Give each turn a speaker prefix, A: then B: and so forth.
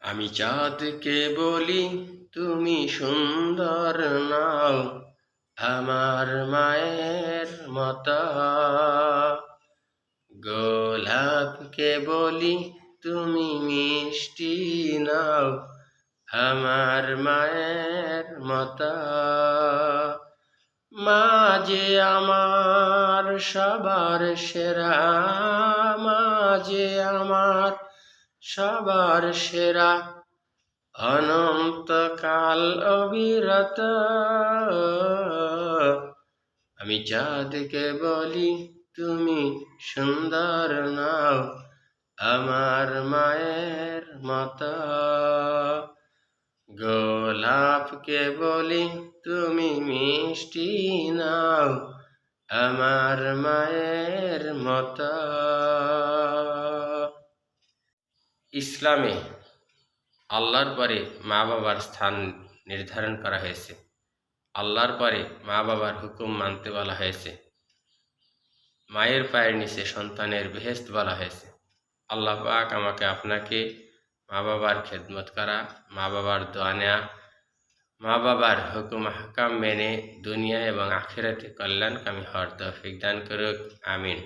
A: আমি চাঁদকে বলি তুমি সুন্দর নাও, আমার মায়ের মতো। গোলাপকে বলি তুমি মিষ্টি নাও, আমার মায়ের মতো। মা যে আমার সবার সেরা, মা যে আমার সবার সেরা, অনন্তকাল অবিরত। আমি চাঁদকে বলি তুমি সুন্দর নাও, আমার মায়ের মতো। গোলাপকে বলি তুমি মিষ্টি নাও, আমার মায়ের মতো। ইসলামে আল্লাহর পরে মা বাবার স্থান নির্ধারণ করা হয়েছে। আল্লাহর পরে মা বাবার হুকুম মানতে বলা হয়েছে। মায়ের পায়ের নিচে সন্তানের বেহেশত বলা হয়েছে। আল্লাহ পাক আমাকে আপনাকে মা বাবার খেদমত করা, মা বাবার দোয়া নেয়া, মা বাবার হুকুম আহকাম মেনে দুনিয়া এবং আখিরাতে কল্যাণকামী হওয়ার তৌফিক দান করুক। আমিন।